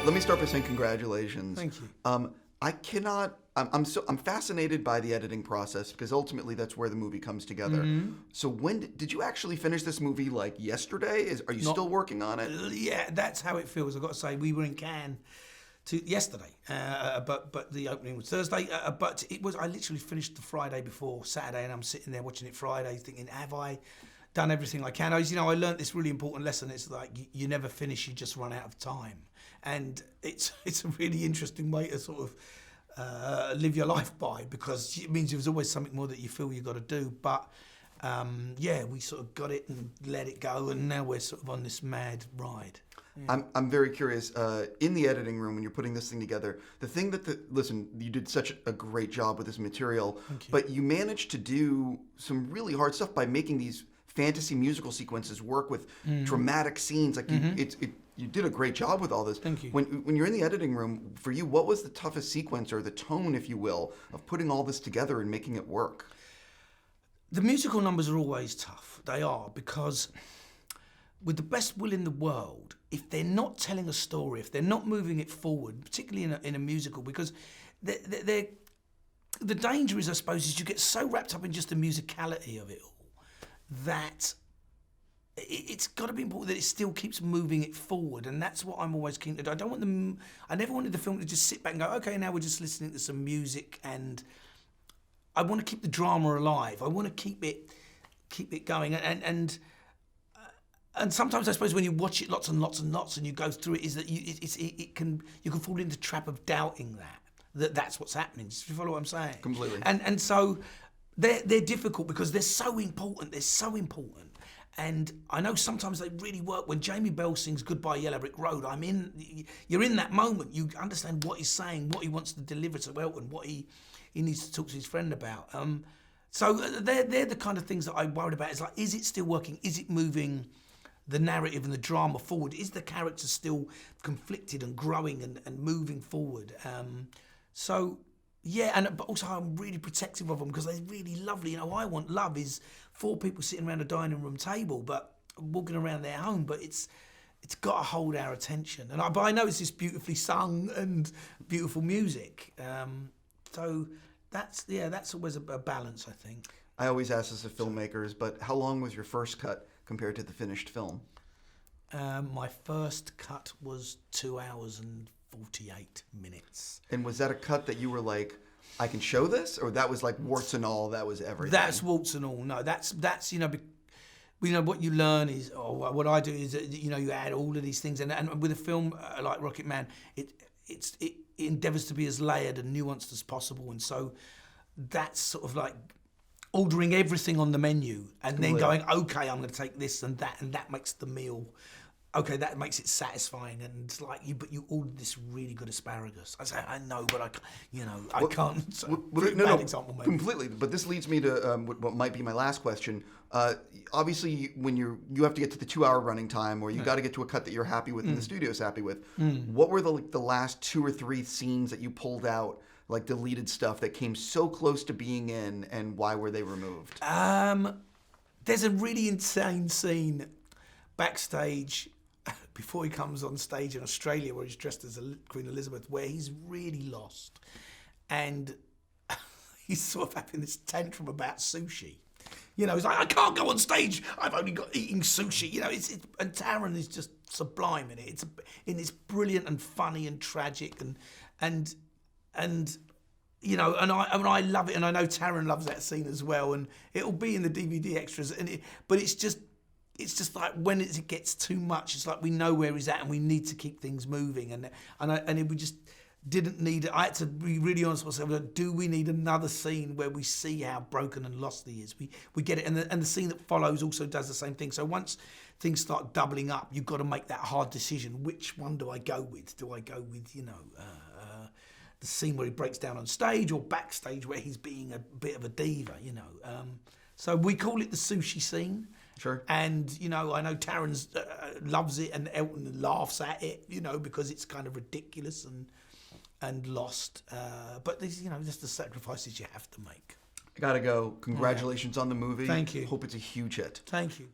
Let me start by saying congratulations. Thank you. I'm fascinated by the editing process because ultimately that's where the movie comes together. So when did you actually finish this movie? Like yesterday? Are you still working on it? Yeah, that's how it feels. I've got to say, we were in Cannes yesterday, but the opening was Thursday. But it was, I literally finished the Friday before Saturday, and I'm sitting there watching it Friday, thinking, have I done everything I can? I learned this really important lesson. It's like you never finish; you just run out of time, and it's a really interesting way to sort of live your life by, because it means there's always something more that you feel you've got to do. But yeah, we sort of got it and let it go, and now we're sort of on this mad ride. Yeah. I'm very curious, in the editing room when you're putting this thing together, the thing listen, you did such a great job with this material, but you managed to do some really hard stuff by making these fantasy musical sequences work with dramatic scenes. Like you did a great job with all this. Thank you. When you're in the editing room, for you, what was the toughest sequence, or the tone, if you will, of putting all this together and making it work? The musical numbers are always tough. They are, because with the best will in the world, if they're not telling a story, if they're not moving it forward, particularly in a musical, because the danger is, I suppose, is you get so wrapped up in just the musicality of it all that it's got to be important that it still keeps moving it forward, and that's what I'm always keen to do. I never wanted the film to just sit back and go, okay, now we're just listening to some music, and I want to keep the drama alive. I want to keep it going, and sometimes I suppose when you watch it lots and lots and lots and you go through it, is that you can fall into the trap of doubting that's what's happening. Do you follow what I'm saying? Completely. And so they're difficult because they're so important. They're so important. And I know sometimes they really work. When Jamie Bell sings Goodbye Yellow Brick Road, you're in that moment. You understand what he's saying, what he wants to deliver to Elton, what he needs to talk to his friend about. So they're the kind of things that I worried about. It's like, is it still working? Is it moving the narrative and the drama forward? Is the character still conflicted and growing and moving forward? So yeah, but also I'm really protective of them because they're really lovely. I want love is 4 people sitting around a dining room table, but walking around their home. But it's got to hold our attention. But I know it's this beautifully sung and beautiful music. So that's always a balance, I think. I always ask this of filmmakers, but how long was your first cut compared to the finished film? My first cut was 2 hours and 48 minutes. And was that a cut that you were like, I can show this? Or that was like warts and all, that was everything? That's warts and all. No, that's what you learn is, or what I do is, you add all of these things. And with a film like Rocketman, it endeavours to be as layered and nuanced as possible. And so that's sort of like ordering everything on the menu and then going, okay, I'm going to take this and that makes the meal. Okay, that makes it satisfying, and it's like you ordered this really good asparagus. I say, I know, but I can't. So, bad example, maybe. Completely. But this leads me to what might be my last question. Obviously, when you have to get to the 2-hour running time, or you got to get to a cut that you're happy with and the studio's happy with. What were the last 2 or 3 scenes that you pulled out, like deleted stuff that came so close to being in, and why were they removed? There's a really insane scene backstage before he comes on stage in Australia, where he's dressed as Queen Elizabeth, where he's really lost, and he's sort of having this tantrum about sushi. He's like, I can't go on stage. I've only got eating sushi. And Taron is just sublime in it. It's brilliant and funny and tragic and I love it, and I know Taron loves that scene as well, and it'll be in the DVD extras. But it's just like when it gets too much, it's like we know where he's at, and we need to keep things moving, and we just didn't need it. I had to be really honest with myself. Do we need another scene where we see how broken and lost he is? We get it, and the scene that follows also does the same thing. So once things start doubling up, you've got to make that hard decision. Which one do I go with? Do I go with the scene where he breaks down on stage, or backstage where he's being a bit of a diva? So we call it the sushi scene. Sure. And I know Taron loves it, and Elton laughs at it, because it's kind of ridiculous and lost. But these, just the sacrifices you have to make. I gotta go. Congratulations on the movie. Thank you. Hope it's a huge hit. Thank you.